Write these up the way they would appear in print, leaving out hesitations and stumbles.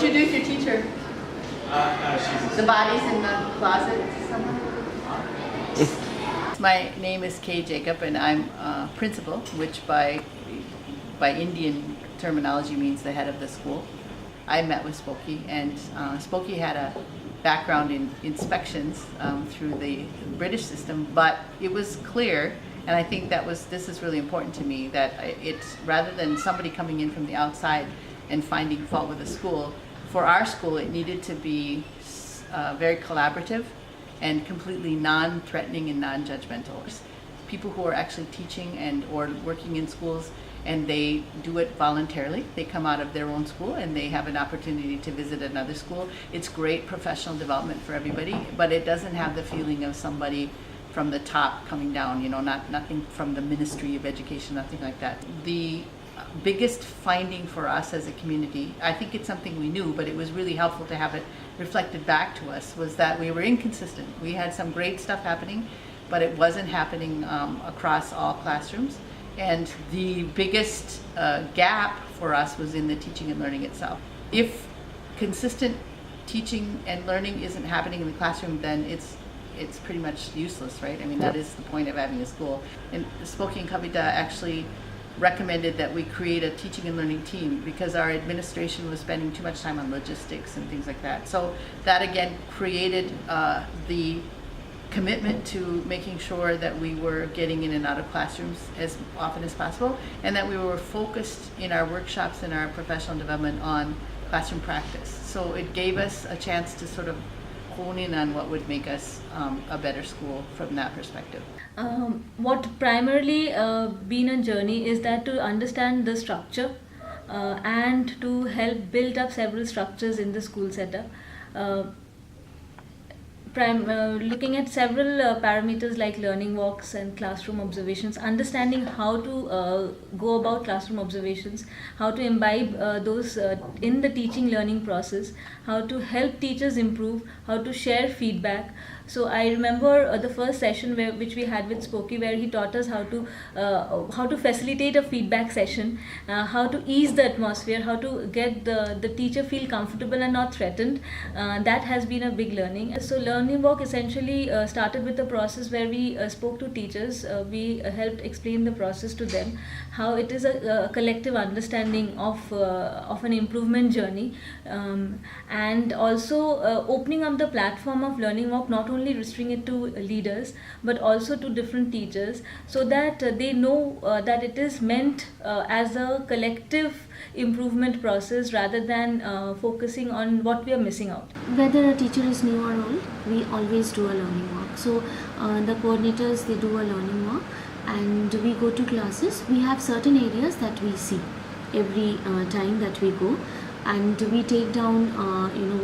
you do with your teacher? The body's in the closet somewhere? My name is Kay Jacob, and I'm principal, which by Indian terminology means the head of the school. I met with Spoki, and Spoki had a background in inspections through the British system, but it was clear, and I think this is really important to me, that it's rather than somebody coming in from the outside and finding fault with the school, for our school it needed to be very collaborative and completely non-threatening and non-judgmental. People who are actually teaching and or working in schools, and they do it voluntarily. They come out of their own school and they have an opportunity to visit another school. It's great professional development for everybody, but it doesn't have the feeling of somebody from the top coming down, nothing from the Ministry of Education, nothing like that. The biggest finding for us as a community, I think it's something we knew, but it was really helpful to have it reflected back to us, was that we were inconsistent. We had some great stuff happening, but it wasn't happening across all classrooms. And the biggest gap for us was in the teaching and learning itself. If consistent teaching and learning isn't happening in the classroom, then it's pretty much useless, right? I mean, that is the point of having a school. And Spoki and Kavita actually recommended that we create a teaching and learning team because our administration was spending too much time on logistics and things like that. So that again created the commitment to making sure that we were getting in and out of classrooms as often as possible, and that we were focused in our workshops and our professional development on classroom practice. So it gave us a chance to sort of hone in on what would make us a better school from that perspective. What primarily been a journey is that to understand the structure and to help build up several structures in the school setup. Looking at several parameters like learning walks and classroom observations, understanding how to go about classroom observations, how to imbibe those in the teaching learning process, how to help teachers improve, how to share feedback. So I remember the first session which we had with Spoki, where he taught us how to facilitate a feedback session, how to ease the atmosphere, how to get the teacher feel comfortable and not threatened. That has been a big learning. So learning walk essentially started with a process where we spoke to teachers. We helped explain the process to them, how it is a collective understanding of an improvement journey, and also opening up the platform of learning walk, not only restricting it to leaders but also to different teachers, so that they know that it is meant as a collective improvement process rather than focusing on what we are missing out. Whether a teacher is new or old, we always do a learning walk. So the coordinators, they do a learning walk, and we go to classes. We have certain areas that we see every time that we go, and we take down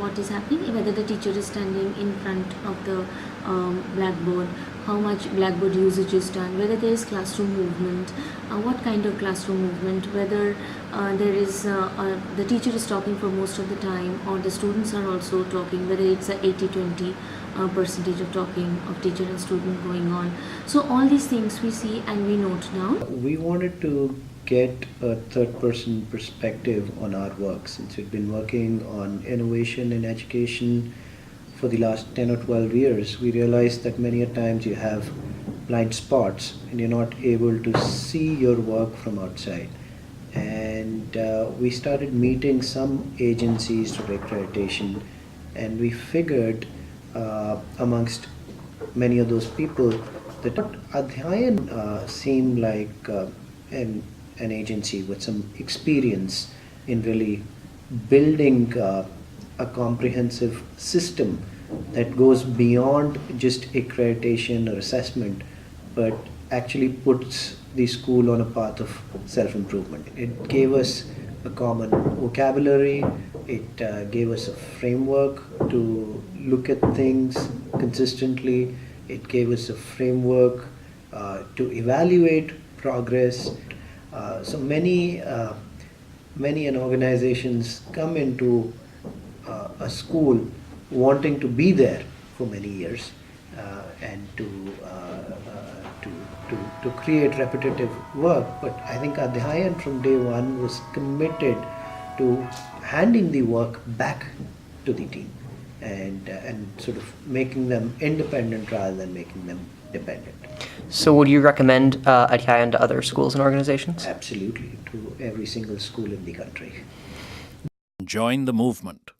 what is happening, whether the teacher is standing in front of the blackboard, how much blackboard usage is done, whether there is classroom movement, what kind of classroom movement, whether there is the teacher is talking for most of the time, or the students are also talking, whether it's a 80-20 percentage of talking of teacher and student going on. So all these things we see and we note down. We wanted to get a third-person perspective on our work, since we've been working on innovation in education for the last 10 or 12 years. We realized that many a times you have blind spots and you're not able to see your work from outside. And we started meeting some agencies for accreditation, and we figured amongst many of those people that Adhyayan seemed like an agency with some experience in really building a comprehensive system that goes beyond just accreditation or assessment, but actually puts the school on a path of self-improvement. It gave us a common vocabulary, it gave us a framework to look at things consistently, it gave us a framework to evaluate progress. So many organizations come into a school wanting to be there for many years and to create repetitive work. But I think Adhyayan from day one was committed to handing the work back to the team and sort of making them independent rather than making them dependent. So would you recommend Adhyayan to other schools and organizations? Absolutely, to every single school in the country. Join the movement.